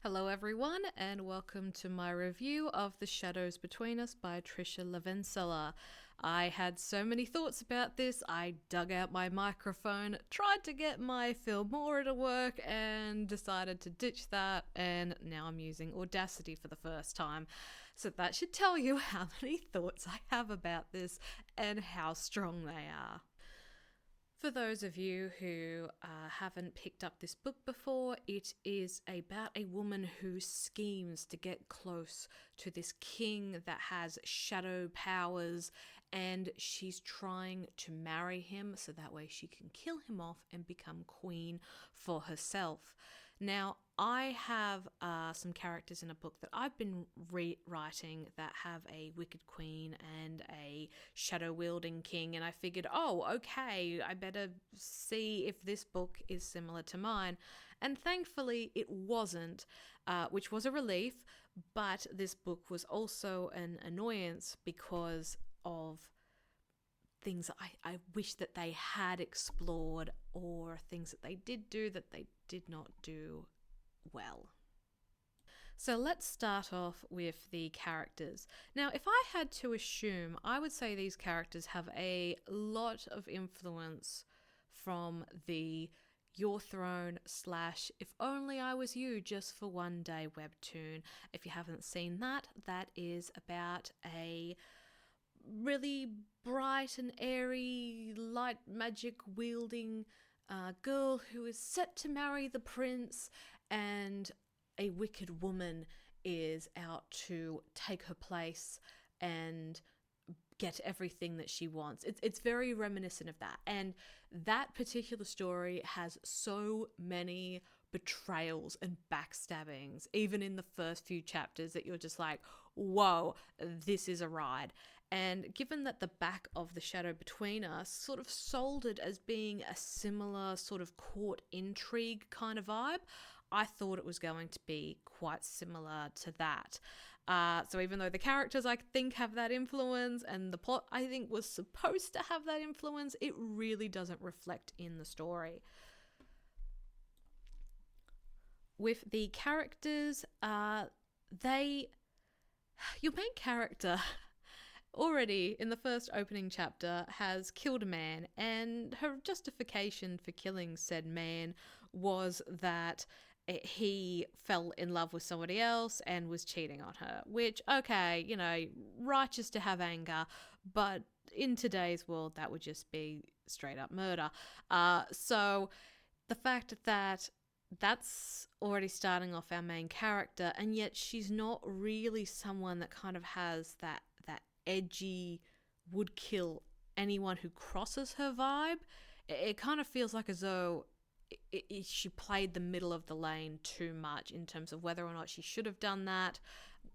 Hello everyone and welcome to my review of The Shadows Between Us by Tricia Levenseller. I had so many thoughts about this, I dug out my microphone, tried to get my Filmora to work and decided to ditch that, and now I'm using Audacity for the first time. So that should tell you how many thoughts I have about this and how strong they are. For those of you who haven't picked up this book before, it is about a woman who schemes to get close to this king that has shadow powers, and she's trying to marry him so that way she can kill him off and become queen for herself. Now, I have some characters in a book that I've been rewriting that have a wicked queen and a shadow-wielding king, and I figured, oh, okay, I better see if this book is similar to mine. And thankfully, it wasn't, which was a relief, but this book was also an annoyance because of things I wish that they had explored, or things that they did do that they did not do well. So let's start off with the characters. Now, if I had to assume, I would say these characters have a lot of influence from the Your Throne / If Only I Was You Just for One Day webtoon. If you haven't seen that, that is about a really bright and airy, light magic wielding girl who is set to marry the prince, and a wicked woman is out to take her place and get everything that she wants. It's very reminiscent of that. And that particular story has so many betrayals and backstabbings, even in the first few chapters, that you're just like, whoa, this is a ride. And given that the back of The Shadow Between Us sort of sold it as being a similar sort of court intrigue kind of vibe, I thought it was going to be quite similar to that. So even though the characters I think have that influence and the plot I think was supposed to have that influence, it really doesn't reflect in the story. With the characters, your main character already in the first opening chapter has killed a man, and her justification for killing said man was that he fell in love with somebody else and was cheating on her, which, okay, righteous to have anger, but in today's world that would just be straight up murder. So the fact that that's already starting off our main character, and yet she's not really someone that kind of has that edgy, would kill anyone who crosses her vibe. It kind of feels like as though she played the middle of the lane too much in terms of whether or not she should have done that,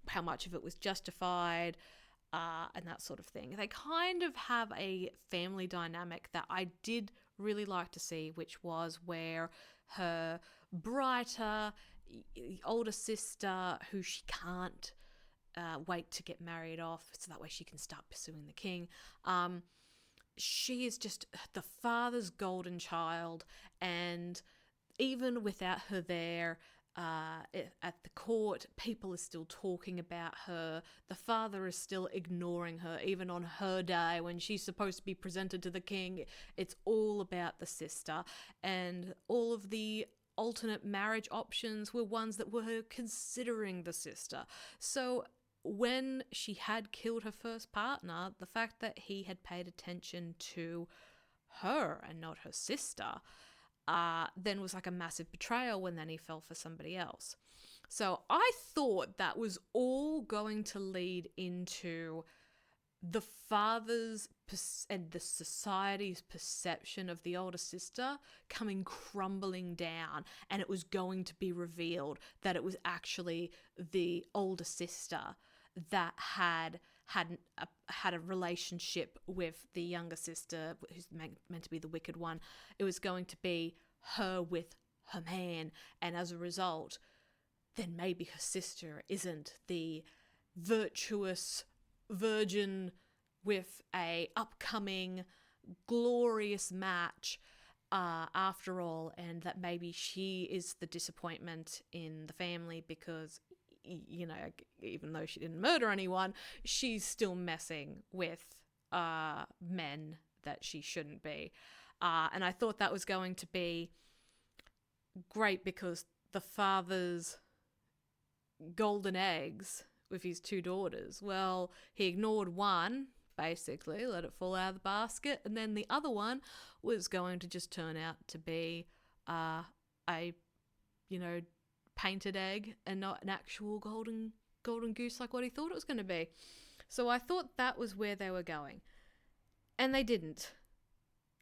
how much of it was justified, and that sort of thing. They kind of have a family dynamic that I did really like to see, which was where her brighter, older sister, who she can't wait to get married off so that way she can start pursuing the king. She is just the father's golden child, and even without her there at the court, people are still talking about her. The father is still ignoring her, even on her day when she's supposed to be presented to the king. It's all about the sister, and all of the alternate marriage options were ones that were considering the sister. So when she had killed her first partner, the fact that he had paid attention to her and not her sister then was like a massive betrayal when then he fell for somebody else. So I thought that was all going to lead into the father's and the society's perception of the older sister coming crumbling down, and it was going to be revealed that it was actually the older sister that had a relationship with the younger sister, who's meant to be the wicked one. It was going to be her with her man, and as a result, then maybe her sister isn't the virtuous virgin with a upcoming glorious match. after all, and that maybe she is the disappointment in the family because, you know, even though she didn't murder anyone, she's still messing with men that she shouldn't be. And I thought that was going to be great because the father's golden eggs with his two daughters, well, he ignored one, basically, let it fall out of the basket, and then the other one was going to just turn out to be a, you know, painted egg and not an actual golden goose like what he thought it was going to be. So I thought that was where they were going. And they didn't.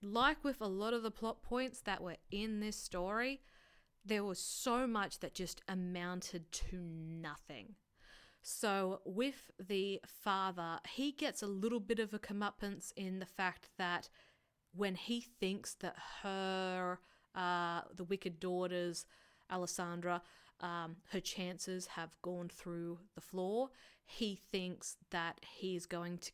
Like with a lot of the plot points that were in this story, there was so much that just amounted to nothing. So with the father, he gets a little bit of a comeuppance in the fact that when he thinks that the wicked daughters, Alessandra, her chances have gone through the floor, he thinks that he's going to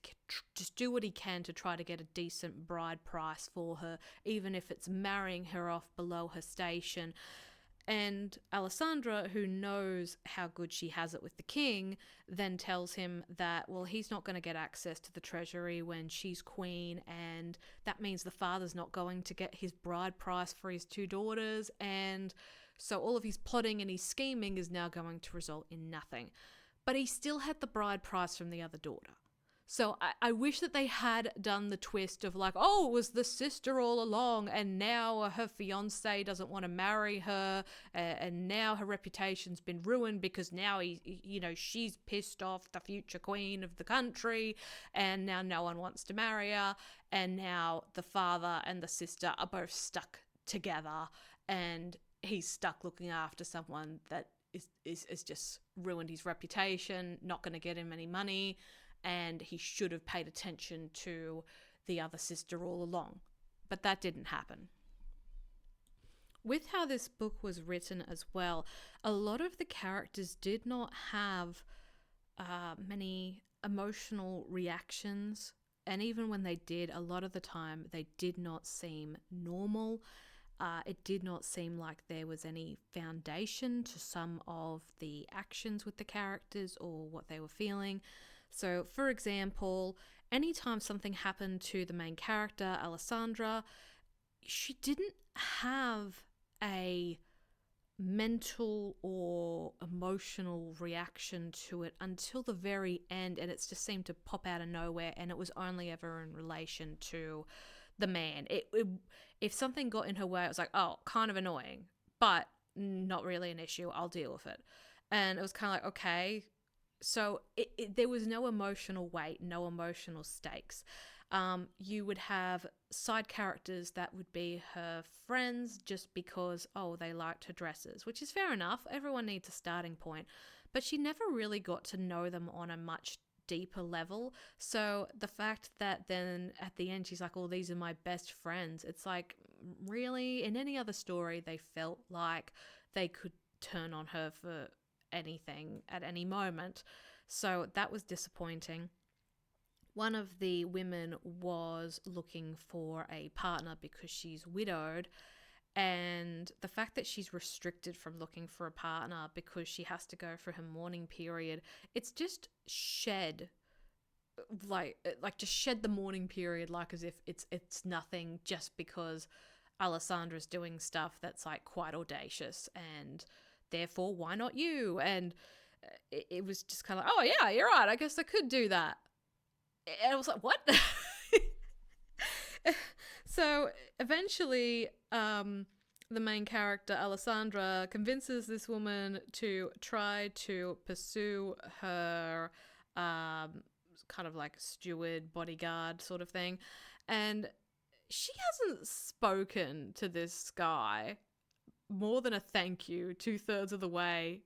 just do what he can to try to get a decent bride price for her, even if it's marrying her off below her station. And Alessandra, who knows how good she has it with the king, then tells him that, well, he's not going to get access to the treasury when she's queen, and that means the father's not going to get his bride price for his two daughters, and so all of his plotting and his scheming is now going to result in nothing. But he still had the bride price from the other daughter. So I wish that they had done the twist of like, oh, it was the sister all along, and now her fiance doesn't want to marry her, and now her reputation's been ruined because now she's pissed off the future queen of the country, and now no one wants to marry her, and now the father and the sister are both stuck together, and he's stuck looking after someone that is just ruined his reputation, not going to get him any money, and he should have paid attention to the other sister all along. But that didn't happen. With how this book was written as well, a lot of the characters did not have many emotional reactions, and even when they did, a lot of the time they did not seem normal. It did not seem like there was any foundation to some of the actions with the characters or what they were feeling. So, for example, anytime something happened to the main character, Alessandra, she didn't have a mental or emotional reaction to it until the very end, and it just seemed to pop out of nowhere, and it was only ever in relation to the man. If something got in her way, it was like, oh, kind of annoying, but not really an issue. I'll deal with it. And it was kind of like, okay. So there was no emotional weight, no emotional stakes. You would have side characters that would be her friends just because, oh, they liked her dresses, which is fair enough. Everyone needs a starting point. But she never really got to know them on a much deeper level. So the fact that then at the end she's like, oh, these are my best friends, it's like, really? In any other story, they felt like they could turn on her for anything at any moment. So that was disappointing. One of the women was looking for a partner because she's widowed, and the fact that she's restricted from looking for a partner because she has to go for her mourning period, it's just shed just shed the mourning period, like as if it's nothing, just because Alessandra's doing stuff that's like quite audacious, and therefore why not you? And it was just kind of like, oh yeah, you're right, I guess I could do that. And I was like, what? So eventually the main character, Alessandra, convinces this woman to try to pursue her kind of like steward, bodyguard sort of thing. And she hasn't spoken to this guy more than a thank you 2/3 of the way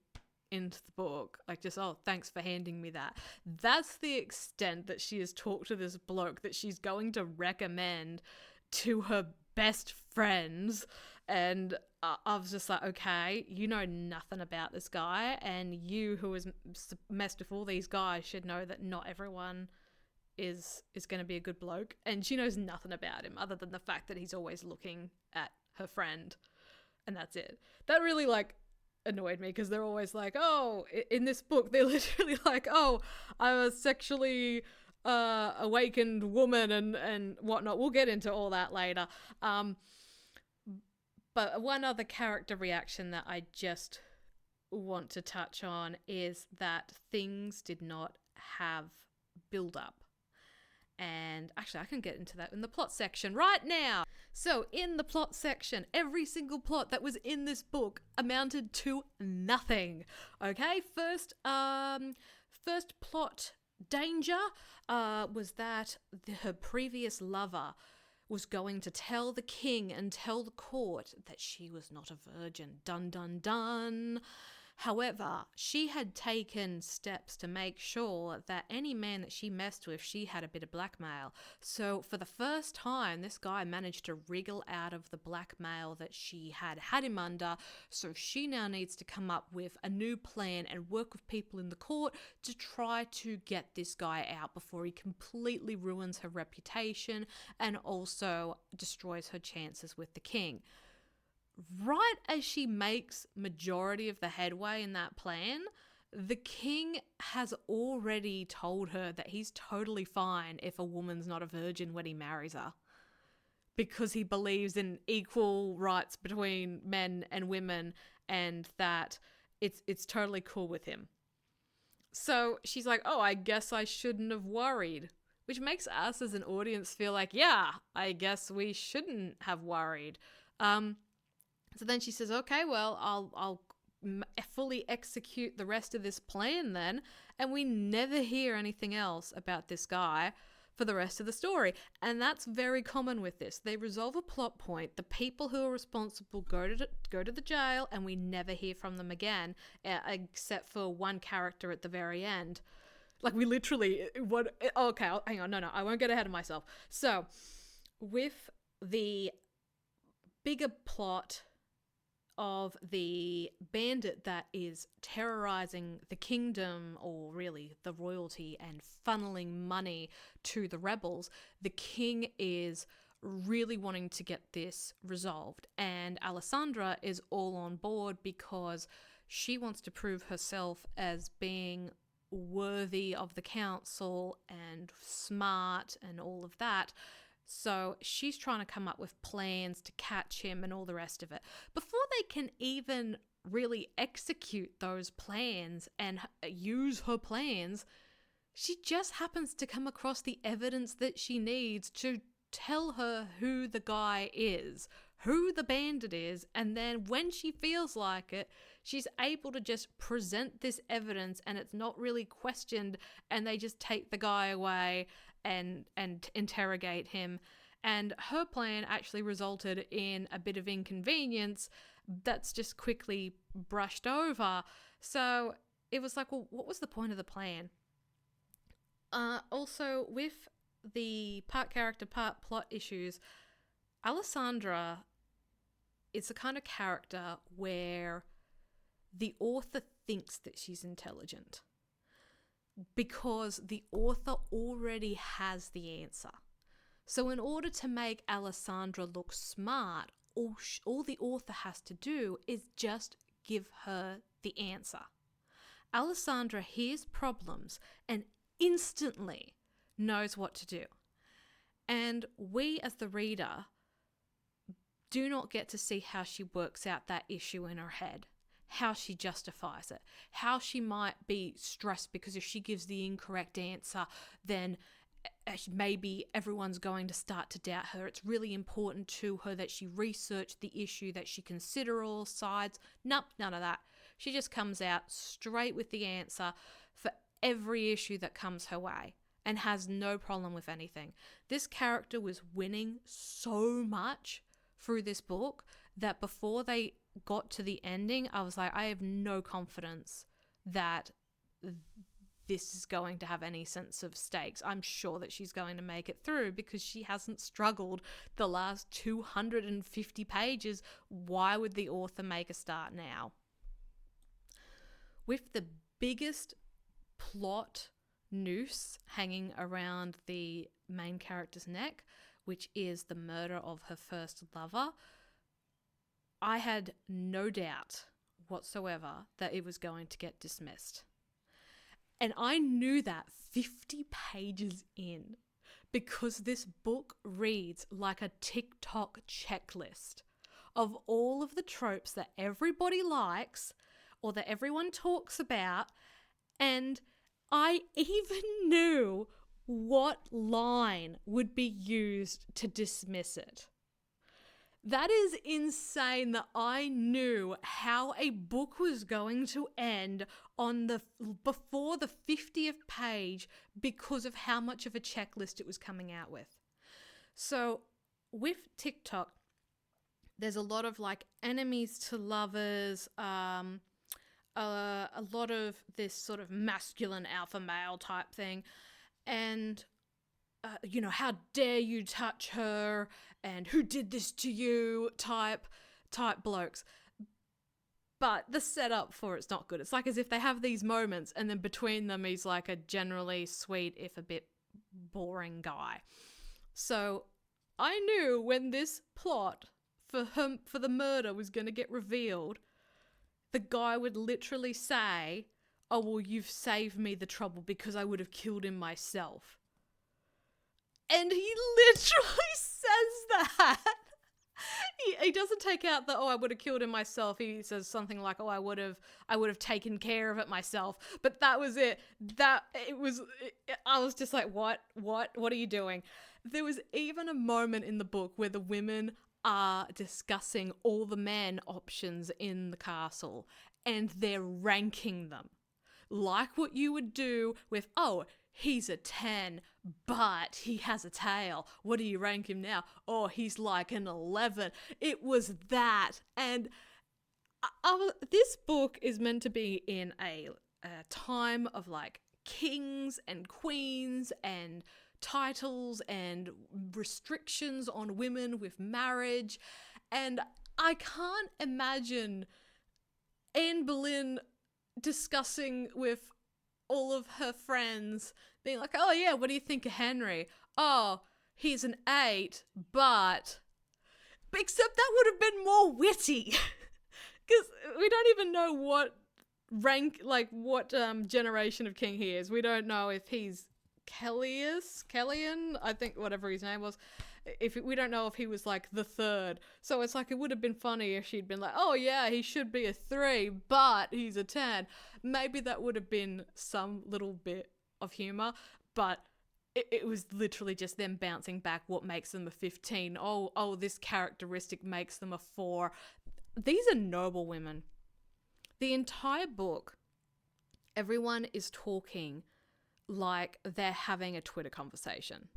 into the book. Like, just, oh, thanks for handing me that. That's the extent that she has talked to this bloke that she's going to recommend to her best friends. And I was just like, okay, you know nothing about this guy, and you, who has messed with all these guys, should know that not everyone is going to be a good bloke. And she knows nothing about him other than the fact that he's always looking at her friend. And that's it. That really, like, annoyed me because they're always like, oh, in this book, they're literally like, oh, I'm a sexually awakened woman and whatnot. We'll get into all that later. But one other character reaction that I just want to touch on is that things did not have build up. And actually, I can get into that in the plot section right now. So in the plot section, every single plot that was in this book amounted to nothing. Okay, first plot danger was that her previous lover was going to tell the king and tell the court that she was not a virgin. Dun dun dun. However, she had taken steps to make sure that any man that she messed with, she had a bit of blackmail. So for the first time, this guy managed to wriggle out of the blackmail that she had him under. So she now needs to come up with a new plan and work with people in the court to try to get this guy out before he completely ruins her reputation and also destroys her chances with the king. Right as she makes majority of the headway in that plan, the king has already told her that he's totally fine if a woman's not a virgin when he marries her, because he believes in equal rights between men and women and that it's totally cool with him. So she's like, oh, I guess I shouldn't have worried, which makes us as an audience feel like, yeah, I guess we shouldn't have worried. So then she says, okay, well, I'll fully execute the rest of this plan then. And we never hear anything else about this guy for the rest of the story. And that's very common with this. They resolve a plot point. The people who are responsible go to the jail, and we never hear from them again, except for one character at the very end. Like, we literally, hang on, no, I won't get ahead of myself. So, with the bigger plot of the bandit that is terrorizing the kingdom, or really the royalty, and funneling money to the rebels, the king is really wanting to get this resolved. And Alessandra is all on board because she wants to prove herself as being worthy of the council and smart and all of that. So she's trying to come up with plans to catch him and all the rest of it. Before they can even really execute those plans and use her plans, she just happens to come across the evidence that she needs to tell her who the guy is, who the bandit is, and then when she feels like it, she's able to just present this evidence and it's not really questioned, and they just take the guy away and interrogate him. And her plan actually resulted in a bit of inconvenience that's just quickly brushed over. So it was like, well, what was the point of the plan? Also, with the part character, part plot issues, Alessandra is the kind of character where the author thinks that she's intelligent, because the author already has the answer. So in order to make Alessandra look smart, all the author has to do is just give her the answer. Alessandra hears problems and instantly knows what to do. And we as the reader do not get to see how she works out that issue in her head, how she justifies it, how she might be stressed because if she gives the incorrect answer, then maybe everyone's going to start to doubt her. It's really important to her that she research the issue, that she consider all sides. Nope, none of that. She just comes out straight with the answer for every issue that comes her way and has no problem with anything. This character was winning so much through this book that before they got to the ending, I was like, I have no confidence that this is going to have any sense of stakes. I'm sure that she's going to make it through because she hasn't struggled the last 250 pages. Why would the author make a start now? With the biggest plot noose hanging around the main character's neck, which is the murder of her first lover, I had no doubt whatsoever that it was going to get dismissed. And I knew that 50 pages in, because this book reads like a TikTok checklist of all of the tropes that everybody likes or that everyone talks about. And I even knew what line would be used to dismiss it. That is insane that I knew how a book was going to end before the 50th page because of how much of a checklist it was coming out with. So with TikTok, there's a lot of like enemies to lovers, a lot of this sort of masculine alpha male type thing. And how dare you touch her, and who did this to you type blokes. But the setup for it's not good. It's like as if they have these moments and then between them he's like a generally sweet, if a bit boring guy. So I knew when this plot for the murder was going to get revealed, the guy would literally say, "Oh, well, you've saved me the trouble because I would have killed him myself." And he literally says that. He doesn't take out the, "Oh, I would have killed him myself." He says something like, "Oh, I would have taken care of it myself." But that was it. I was just like, what are you doing? There was even a moment in the book where the women are discussing all the men options in the castle and they're ranking them. Like what you would do with, "Oh, he's a 10, but he has a tail. What do you rank him now?" "Oh, he's like an 11. It was that. And this book is meant to be in a time of like kings and queens and titles and restrictions on women with marriage. And I can't imagine Anne Boleyn discussing with all of her friends, being like, "Oh yeah, what do you think of Henry? Oh, he's an 8, but..." Except that would have been more witty. Because we don't even know what rank, like what generation of king he is. We don't know if he's Kellyan, I think, whatever his name was. We don't know if he was like the 3rd. So it's like, it would have been funny if she'd been like, "Oh yeah, he should be a 3, but he's a 10. Maybe that would have been some little bit of humor, but it was literally just them bouncing back what makes them a 15. Oh, this characteristic makes them a 4. These are noble women. The entire book, everyone is talking like they're having a Twitter conversation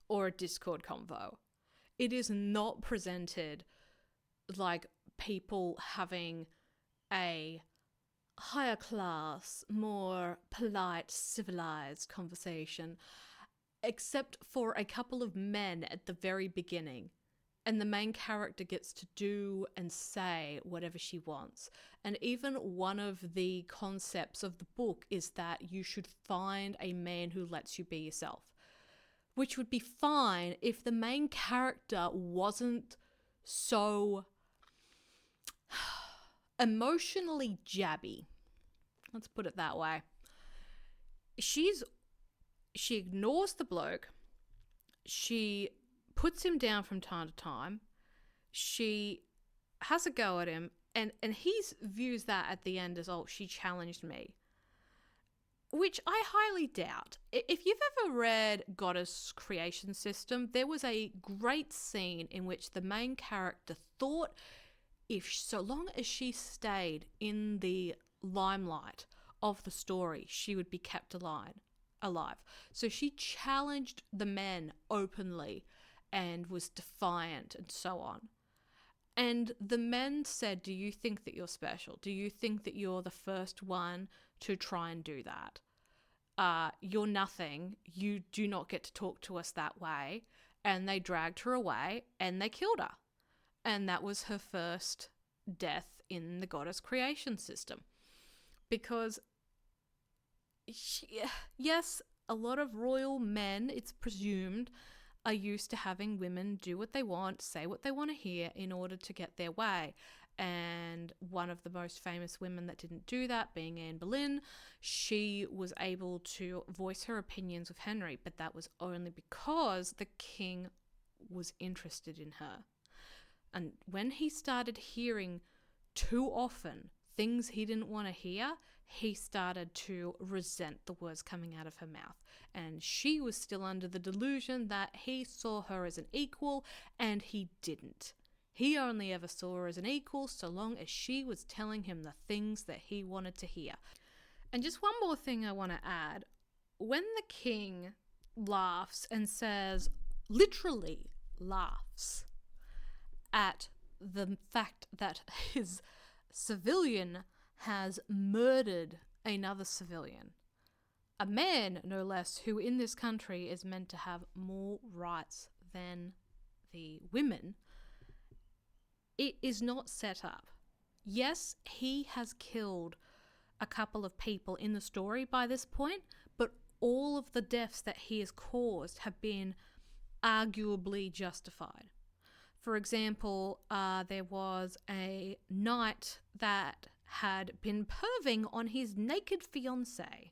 or a Discord convo. It is not presented like people having a higher class, more polite, civilized conversation, except for a couple of men at the very beginning. And the main character gets to do and say whatever she wants. And even one of the concepts of the book is that you should find a man who lets you be yourself. Which would be fine if the main character wasn't so emotionally jabby. Let's put it that way. She ignores the bloke. She puts him down from time to time. She has a go at him, and he views that at the end as, "Oh, she challenged me." Which I highly doubt. If you've ever read Goddess Creation System, there was a great scene in which the main character thought so long as she stayed in the limelight of the story, she would be kept alive. So she challenged the men openly and was defiant and so on. And the men said, "Do you think that you're special? Do you think that you're the first one to try and do that? You're nothing. You do not get to talk to us that way." And they dragged her away and they killed her. And that was her first death in the Goddess Creation System. Because, yes, a lot of royal men, it's presumed, are used to having women do what they want, say what they want to hear in order to get their way. And one of the most famous women that didn't do that, being Anne Boleyn, she was able to voice her opinions with Henry, but that was only because the king was interested in her. And when he started hearing too often things he didn't want to hear, he started to resent the words coming out of her mouth. And she was still under the delusion that he saw her as an equal, and he didn't. He only ever saw her as an equal so long as she was telling him the things that he wanted to hear. And just one more thing I want to add. When the king laughs and says, literally laughs, at the fact that his civilian has murdered another civilian, a man no less, who in this country is meant to have more rights than the women, it is not set up. Yes, he has killed a couple of people in the story by this point, but all of the deaths that he has caused have been arguably justified. For example, there was a knight that had been perving on his naked fiancée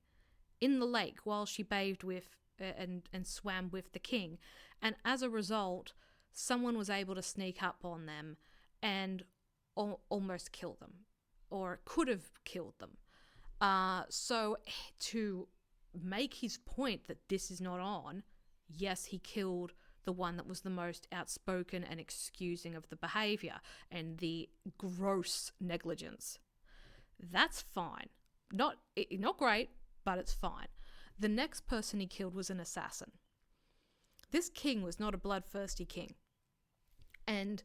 in the lake while she bathed with and swam with the king. And as a result, someone was able to sneak up on them and almost kill them, or could have killed them. So to make his point that this is not on, yes, he killed the one that was the most outspoken and excusing of the behaviour and the gross negligence. That's fine. Not great, but it's fine. The next person he killed was an assassin. This king was not a bloodthirsty king. And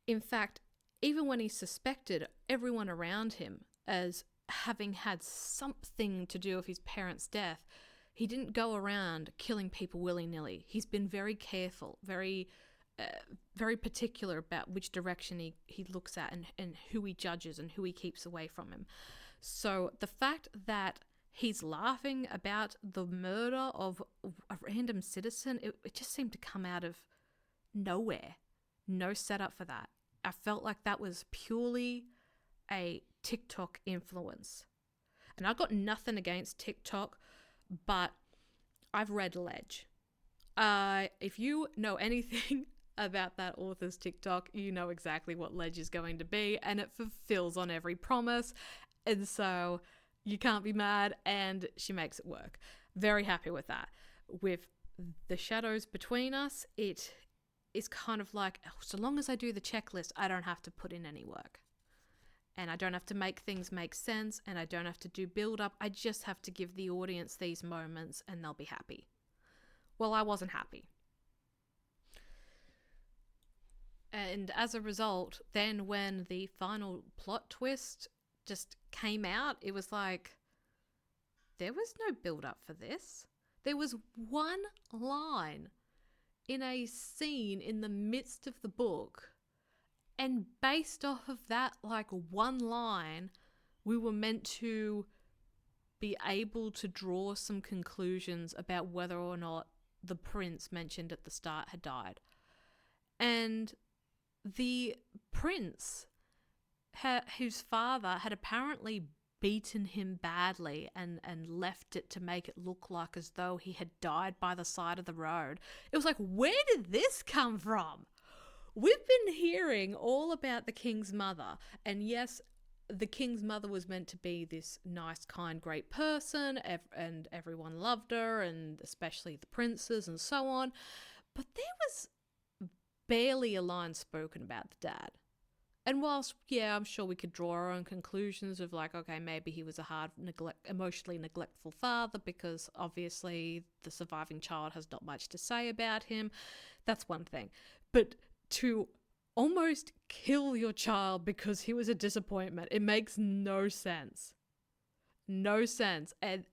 in fact, even when he suspected everyone around him as having had something to do with his parents' death, he didn't go around killing people willy-nilly. He's been very careful, very particular about which direction he looks at and who he judges and who he keeps away from him. So the fact that he's laughing about the murder of a random citizen, it just seemed to come out of nowhere. No setup for that. I felt like that was purely a TikTok influence. And I've got nothing against TikTok, but I've read Ledge. If you know anything about that author's TikTok, you know exactly what Ledge is going to be, and it fulfills on every promise. And so you can't be mad, and she makes it work. Very happy with that. With The Shadows Between Us, it is kind of like, oh, so long as I do the checklist, I don't have to put in any work. And I don't have to make things make sense, and I don't have to do build-up. I just have to give the audience these moments, and they'll be happy. Well, I wasn't happy. And as a result, then when the final plot twist just came out, it was like, there was no build-up for this. There was one line in a scene in the midst of the book, and based off of that, like, one line, we were meant to be able to draw some conclusions about whether or not the prince mentioned at the start had died. And the prince, whose father had apparently beaten him badly and left it to make it look like as though he had died by the side of the road. It was like, where did this come from? We've been hearing all about the king's mother, and yes, the king's mother was meant to be this nice, kind, great person, and everyone loved her, and especially the princes and so on. But there was barely a line spoken about the dad. And whilst, yeah, I'm sure we could draw our own conclusions of like, okay, maybe he was a emotionally neglectful father because obviously the surviving child has not much to say about him. That's one thing. But to almost kill your child because he was a disappointment, it makes no sense. No sense. And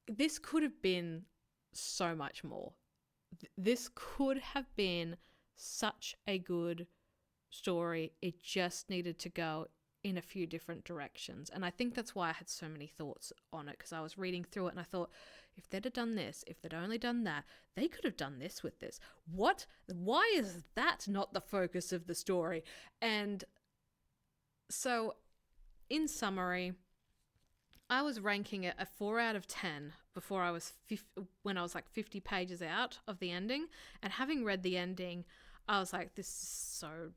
this could have been so much more. This could have been such a good story. It just needed to go in a few different directions. And I think that's why I had so many thoughts on it, because I was reading through it and I thought, if they'd have done this, if they'd only done that, they could have done this with this. Why is that not the focus of the story? And so, in summary, I was ranking it a 4 out of 10 before when I was like 50 pages out of the ending. And having read the ending, I was like, this is so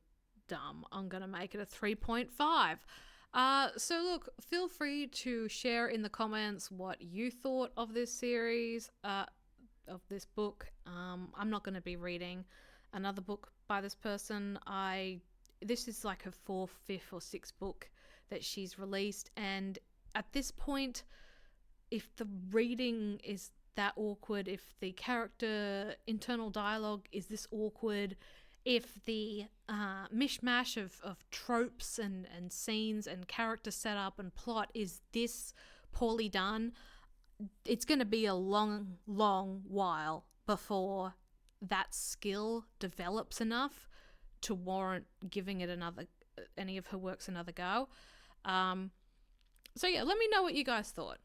dumb. I'm going to make it a 3.5. So look, feel free to share in the comments what you thought of this series, of this book. I'm not going to be reading another book by this person. This is like her 4th, 5th or 6th book that she's released, and at this point, if the reading is that awkward, if the character internal dialogue is this awkward, if the mishmash of tropes and scenes and character setup and plot is this poorly done, it's going to be a long, long while before that skill develops enough to warrant giving it any of her works another go. So yeah, let me know what you guys thought.